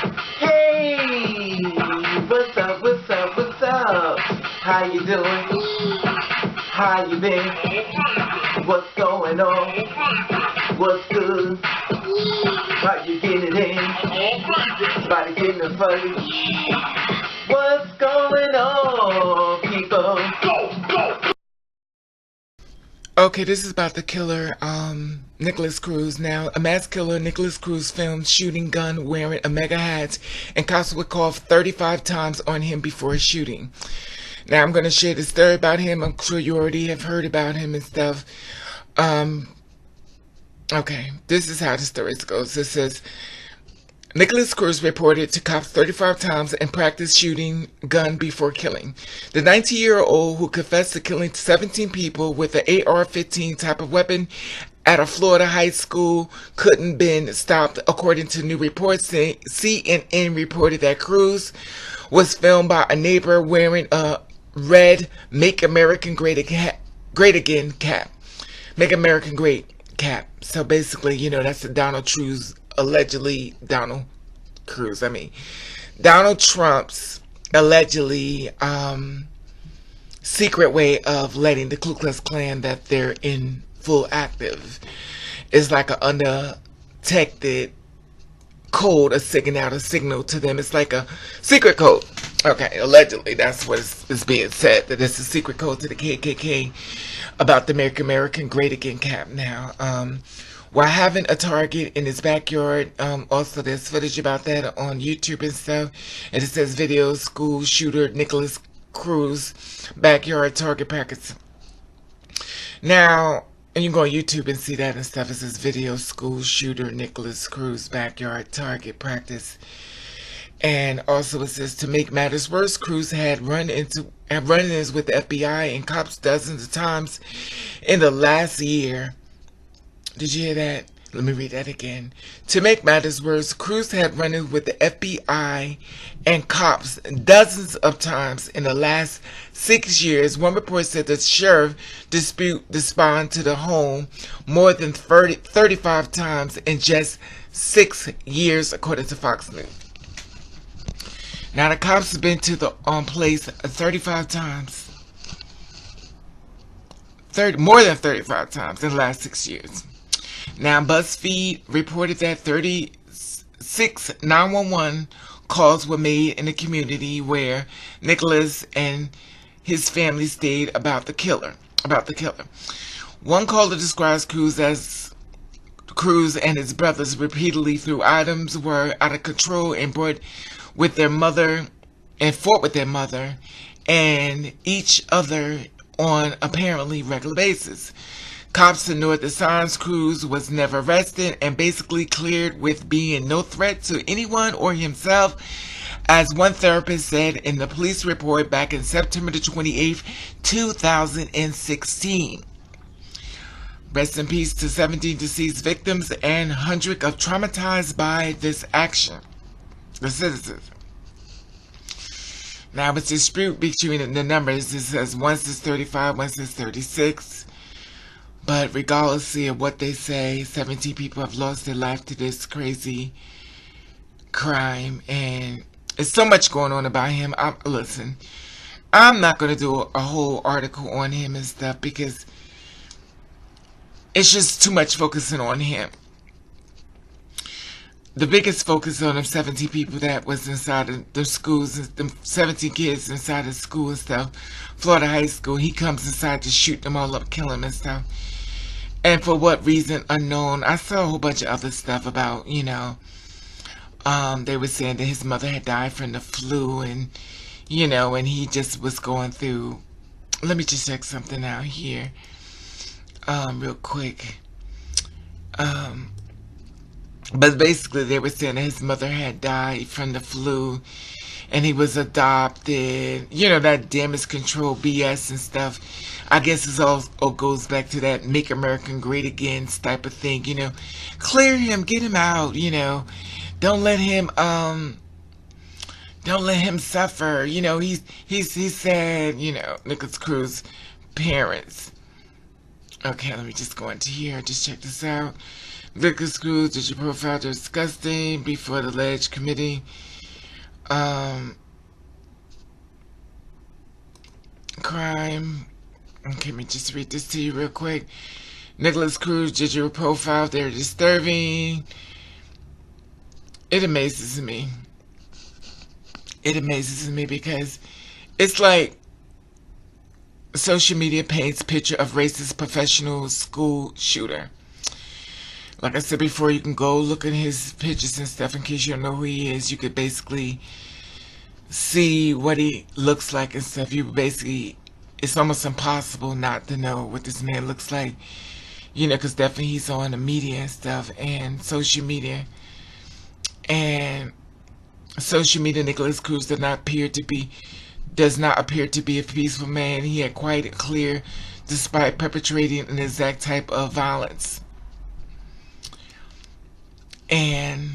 Hey, what's up, what's up, what's up? How you doing? How you been? What's going on? What's good? How you getting it in? Body getting it funny? What's going on, people? Okay, this is about the killer, Nikolas Cruz. Now, a mass killer, Nikolas Cruz, filmed shooting gun wearing a MAGA hat, and cops would call 35 times on him before shooting. Now, I'm going to share this story about him. I'm sure you already have heard about him and stuff. Okay, this is how the story goes. It says, Nikolas Cruz reported to cops 35 times and practiced shooting gun before killing. The 19-year-old who confessed to killing 17 people with an AR-15 type of weapon at a Florida high school couldn't been stopped, according to new reports. CNN reported that Cruz was filmed by a neighbor wearing a red "Make America Great Again" cap. Make America Great cap. So basically, that's the Donald Cruz. Allegedly Donald Trump's allegedly secret way of letting the Ku Klux Klan that they're in full active. It's like an undetected code, sending out a signal to them. It's like a secret code. Okay, allegedly that's what is being said, that it's a secret code to the KKK about the Make America Great Again cap. Now, while having a target in his backyard, also there's footage about that on YouTube and stuff, and it says video school shooter Nikolas Cruz backyard target practice. Now, and you can go on YouTube and see that and stuff. It says video school shooter Nikolas Cruz backyard target practice. And also it says, to make matters worse, Cruz had run-ins with the FBI and cops dozens of times in the last year. Did you hear that? Let me read that again. To make matters worse, Cruz had run-ins with the FBI and cops dozens of times in the last 6 years. One report said the sheriff responded to the home more than 35 times in just 6 years, according to Fox News. Now, the cops have been to the place 35 times. More than 35 times in the last 6 years. Now, BuzzFeed reported that 36 911 calls were made in the community where Nikolas and his family stayed about the killer. One caller describes Cruz and his brothers repeatedly threw items, were out of control, and fought with their mother and each other on apparently regular basis. Cops ignored the signs. Cruz was never arrested and basically cleared with being no threat to anyone or himself, as one therapist said in the police report back in September 28, 2016. Rest in peace to 17 deceased victims and hundreds of traumatized by this action. The citizens. Now, it's a dispute between the numbers. It says one says 35, one says 36. But regardless of what they say, 17 people have lost their life to this crazy crime. And there's so much going on about him. Listen, I'm not going to do a whole article on him and stuff because it's just too much focusing on him. The biggest focus on them 17 people that was inside of the schools, the 17 kids inside of school and stuff, Florida high school. He comes inside to shoot them all up, kill them and stuff. And for what reason, unknown. I saw a whole bunch of other stuff about, they were saying that his mother had died from the flu and, and he just was going through. Let me just check something out here, real quick. But basically they were saying that his mother had died from the flu and he was adopted. That damage control BS and stuff. I guess it all goes back to that Make America Great Again type of thing. Clear him, get him out. Don't let him suffer. He's sad. Nikolas Cruz parents. Okay, let me just go into here. Just check this out. Nikolas Cruz, did your profile disgusting before the alleged committee crime? Okay, let me just read this to you real quick. Nikolas Cruz, did your profile, they're disturbing. It amazes me. It amazes me because it's like social media paints picture of racist professional school shooter. Like I said before, you can go look at his pictures and stuff in case you don't know who he is. You could basically see what he looks like and stuff. You basically, it's almost impossible not to know what this man looks like. You know, because definitely he's on the media and stuff and social media. And social media, Nikolas Cruz does not appear to be a peaceful man. He had quite clear, despite perpetrating an exact type of violence. And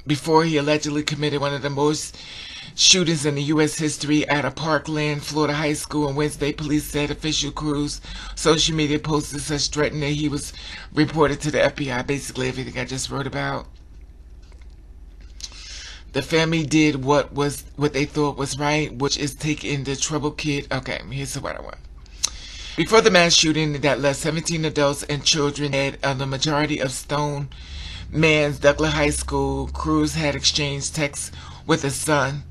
before he allegedly committed one of the most shootings in the U.S. history at a Parkland, Florida high school on Wednesday, police said official Cruz social media posted such threatening that he was reported to the FBI. Basically everything I just wrote about. The family did what they thought was right, which is take in the troubled kid. Okay, here's what I want. Before the mass shooting that left 17 adults and children dead on the majority of Stone Man's Douglas High School, Cruz had exchanged texts with his son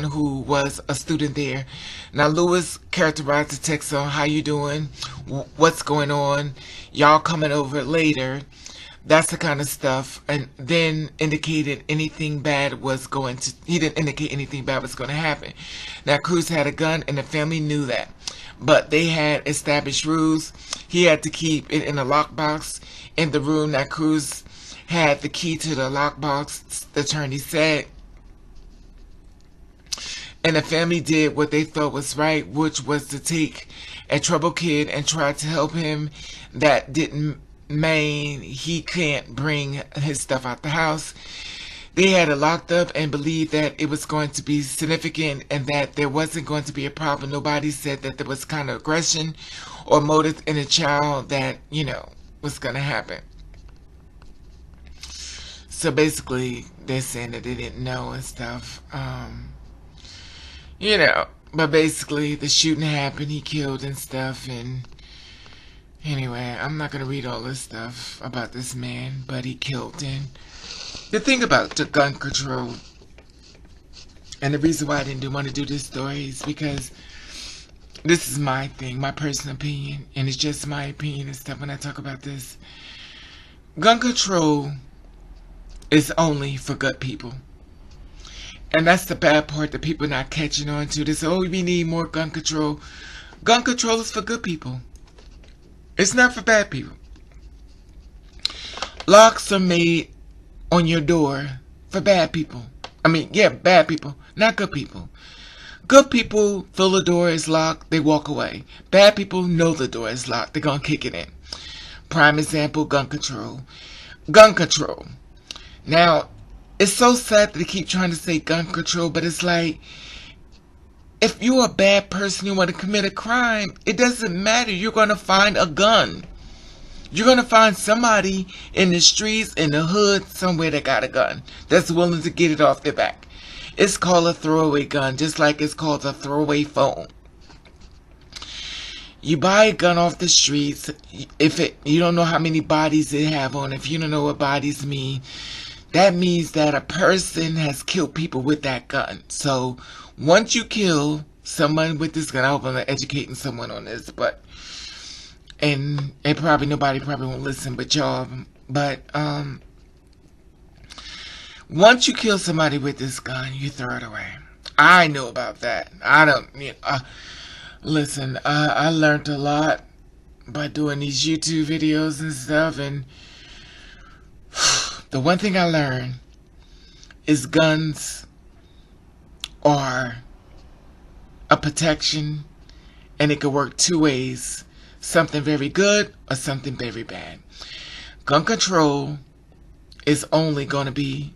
who was a student there. Now Lewis characterized the text on how you doing, what's going on, y'all coming over later. That's the kind of stuff, and then indicated anything bad was going to, he didn't indicate anything bad was going to happen. Now Cruz had a gun and the family knew that, but they had established rules. He had to keep it in a lockbox in the room. Now Cruz had the key to the lockbox, the attorney said, and the family did what they thought was right, which was to take a troubled kid and try to help him. That didn't mean he can't bring his stuff out the house. They had it locked up and believed that it was going to be significant and that there wasn't going to be a problem. Nobody said that there was kind of aggression or motive in a child that, you know, was going to happen. So basically, they're saying that they didn't know and stuff. You know, but basically, the shooting happened, he killed and stuff, and anyway, I'm not going to read all this stuff about this man, but he killed. And the thing about the gun control, and the reason why I didn't want to do this story is because this is my thing, my personal opinion, and it's just my opinion and stuff when I talk about this. Gun control is only for good people. And that's the bad part that people are not catching on to. They say, oh, we need more gun control. Gun control is for good people. It's not for bad people. Locks are made on your door for bad people. I mean, yeah, bad people, not good people. Good people feel the door is locked, they walk away. Bad people know the door is locked, they're going to kick it in. Prime example, gun control. Gun control. Now, it's so sad that they keep trying to say gun control, but it's like, if you're a bad person, you want to commit a crime, it doesn't matter. You're going to find a gun. You're going to find somebody in the streets, in the hood, somewhere that got a gun, that's willing to get it off their back. It's called a throwaway gun, just like it's called a throwaway phone. You buy a gun off the streets, you don't know how many bodies it have on. If you don't know what bodies mean, that means that a person has killed people with that gun. So once you kill someone with this gun, I hope I'm not educating someone on this, but and nobody won't listen but y'all. But once you kill somebody with this gun, you throw it away. I know about that. I don't. Listen, I learned a lot by doing these YouTube videos and stuff, and the one thing I learned is guns are a protection, and it could work two ways. Something very good or something very bad. Gun control is only going to be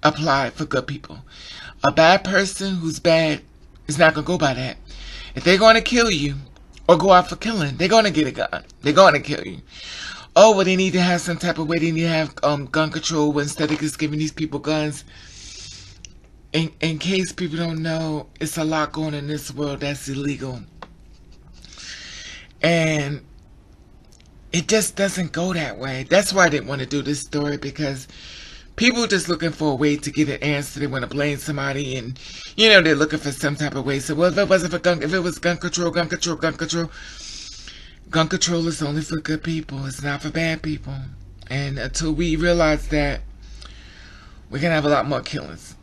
applied for good people. A bad person who's bad is not going to go by that. If they're going to kill you or go out for killing, they're going to get a gun. They're going to kill you. oh, well, they need to have some type of way. They need to have gun control instead of just giving these people guns. In case people don't know, it's a lot going on in this world that's illegal. And it just doesn't go that way. That's why I didn't want to do this story, because people are just looking for a way to get an answer. They want to blame somebody, and you know, they're looking for some type of way. So, well, if it wasn't for if it was gun control, gun control, gun control. Gun control is only for good people. It's not for bad people. And until we realize that, we're gonna have a lot more killings.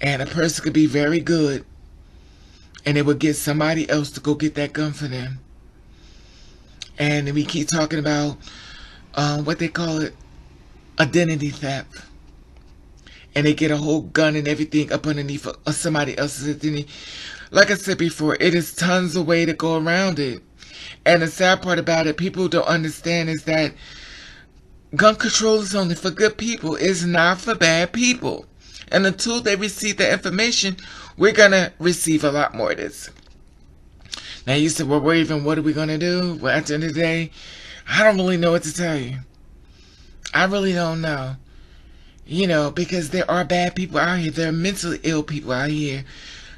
And a person could be very good, and they would get somebody else to go get that gun for them. And then we keep talking about what they call it, identity theft. And they get a whole gun and everything up underneath somebody else's identity. Like I said before, it is tons of way to go around it. And the sad part about it, people don't understand, is that gun control is only for good people. It's not for bad people. And until they receive the information, we're going to receive a lot more of this. Now you said, well, what are we going to do? Well, at the end of the day, I don't really know what to tell you. I really don't know. You know, because there are bad people out here. There are mentally ill people out here.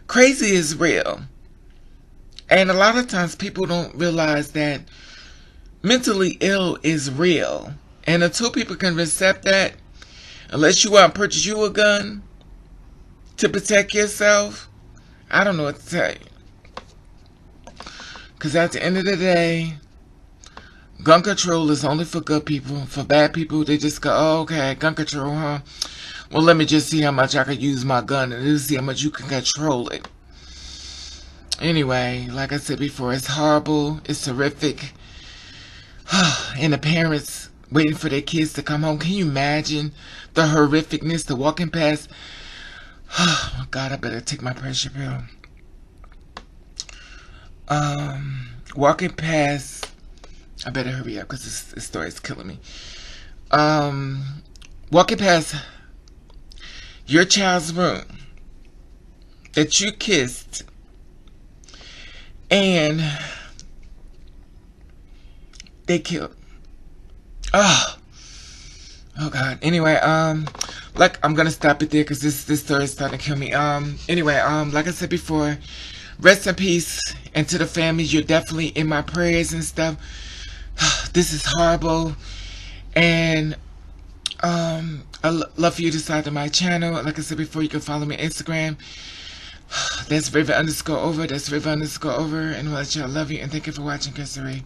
Crazy is real. And a lot of times people don't realize that mentally ill is real. And until people can accept that, unless you want to purchase you a gun to protect yourself, I don't know what to tell you. Because at the end of the day, gun control is only for good people. For bad people, they just go, oh, okay, gun control, huh? Well, let me just see how much I can use my gun, and see how much you can control it. Anyway, like I said before, it's horrible. It's horrific. And the parents waiting for their kids to come home. Can you imagine the horrificness, the walking past? Oh, my God, I better take my pressure pill. Walking past, I better hurry up because this story is killing me. Walking past your child's room that you kissed, and they killed. Oh God. Anyway, like, I'm gonna stop it there because this story is starting to kill me. Anyway, like I said before, rest in peace, and to the families, you're definitely in my prayers and stuff. This is horrible, and I love for you to subscribe to my channel. Like I said before, you can follow me on Instagram. That's River_over. That's River_over. And I want to let y'all love you, and thank you for watching, Kissery.